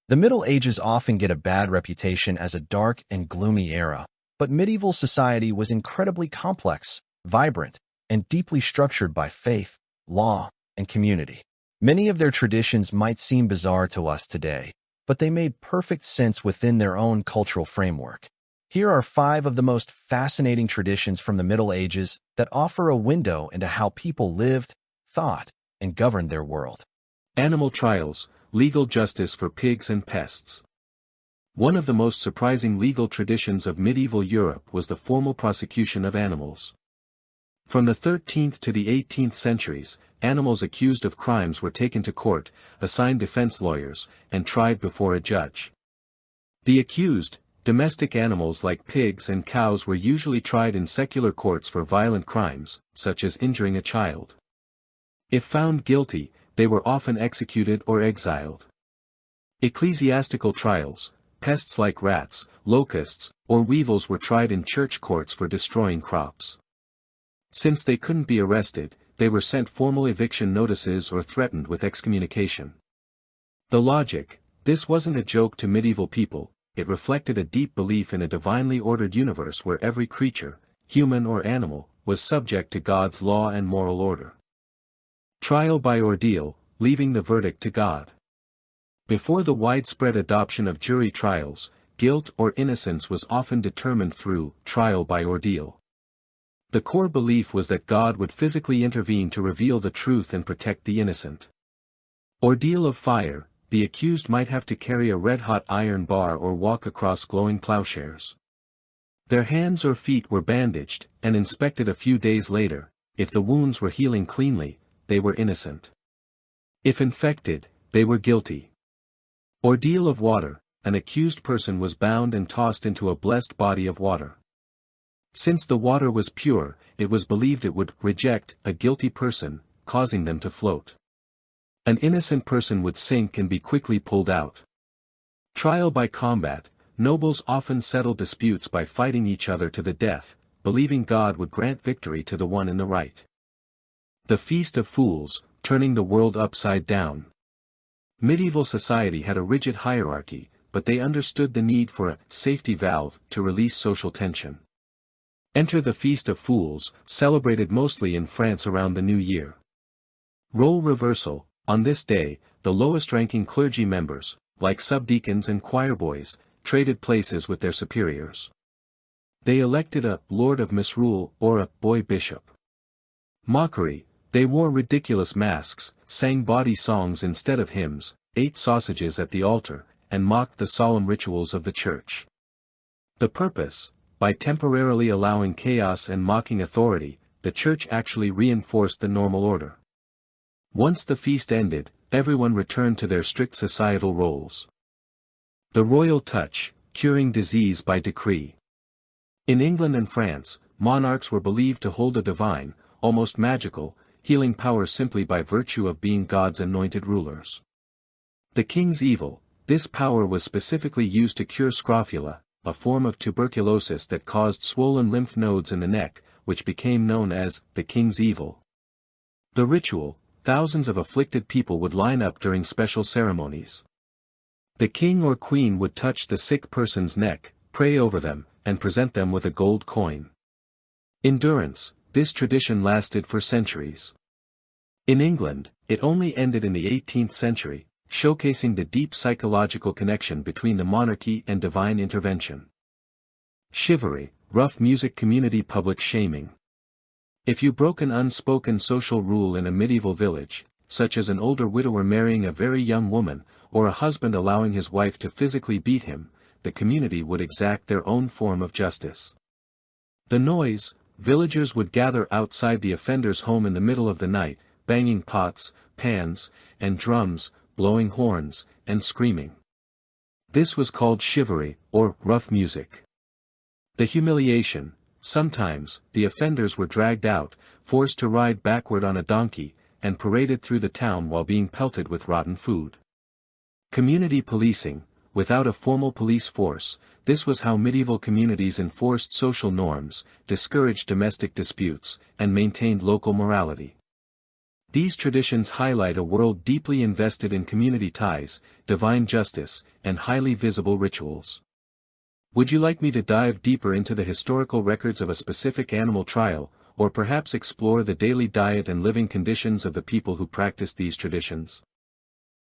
The Middle Ages often get a bad reputation as a dark and gloomy era, but medieval society was incredibly complex, vibrant, and deeply structured by faith, law, and community. Many of their traditions might seem bizarre to us today, but they made perfect sense within their own cultural framework. Here are 5 of the most fascinating traditions from the Middle Ages that offer a window into how people lived, thought, and governed their world. Animal trials, legal justice for pigs and pests. One of the most surprising legal traditions of medieval Europe was the formal prosecution of animals. From the 13th to the 18th centuries, animals accused of crimes were taken to court, assigned defense lawyers, and tried before a judge. The accused, domestic animals like pigs and cows were usually tried in secular courts for violent crimes, such as injuring a child. If found guilty, they were often executed or exiled. Ecclesiastical trials, pests like rats, locusts, or weevils were tried in church courts for destroying crops. Since they couldn't be arrested, they were sent formal eviction notices or threatened with excommunication. The logic: this wasn't a joke to medieval people, it reflected a deep belief in a divinely ordered universe where every creature, human or animal, was subject to God's law and moral order. Trial by ordeal, leaving the verdict to God. Before the widespread adoption of jury trials, guilt or innocence was often determined through trial by ordeal. The core belief was that God would physically intervene to reveal the truth and protect the innocent. Ordeal of fire: the accused might have to carry a red-hot iron bar or walk across glowing plowshares. Their hands or feet were bandaged, and inspected a few days later. If the wounds were healing cleanly, they were innocent. If infected, they were guilty. Ordeal of water: an accused person was bound and tossed into a blessed body of water. Since the water was pure, it was believed it would reject a guilty person, causing them to float. An innocent person would sink and be quickly pulled out. Trial by combat: nobles often settled disputes by fighting each other to the death, believing God would grant victory to the one in the right. The Feast of Fools: turning the world upside down. Medieval society had a rigid hierarchy, but they understood the need for a safety valve to release social tension. Enter the Feast of Fools, celebrated mostly in France around the New Year. Role reversal: on this day, the lowest-ranking clergy members, like subdeacons and choirboys, traded places with their superiors. They elected a Lord of Misrule or a boy bishop. Mockery: they wore ridiculous masks, sang bawdy songs instead of hymns, ate sausages at the altar, and mocked the solemn rituals of the church. The purpose: by temporarily allowing chaos and mocking authority, the church actually reinforced the normal order. Once the feast ended, everyone returned to their strict societal roles. The royal touch: curing disease by decree. In England and France, monarchs were believed to hold a divine, almost magical, healing power simply by virtue of being God's anointed rulers. The king's evil: this power was specifically used to cure scrofula, a form of tuberculosis that caused swollen lymph nodes in the neck, which became known as the king's evil. The ritual: thousands of afflicted people would line up during special ceremonies. The king or queen would touch the sick person's neck, pray over them, and present them with a gold coin. Endurance: this tradition lasted for centuries. In England, it only ended in the 18th century, showcasing the deep psychological connection between the monarchy and divine intervention. Chivalry: rough music community public shaming. If you broke an unspoken social rule in a medieval village, such as an older widower marrying a very young woman, or a husband allowing his wife to physically beat him, the community would exact their own form of justice. The noise: villagers would gather outside the offender's home in the middle of the night, banging pots, pans, and drums, blowing horns, and screaming. This was called chivalry, or rough music. The humiliation: sometimes, the offenders were dragged out, forced to ride backward on a donkey, and paraded through the town while being pelted with rotten food. Community policing: without a formal police force, this was how medieval communities enforced social norms, discouraged domestic disputes, and maintained local morality. These traditions highlight a world deeply invested in community ties, divine justice, and highly visible rituals. Would you like me to dive deeper into the historical records of a specific animal trial, or perhaps explore the daily diet and living conditions of the people who practice these traditions?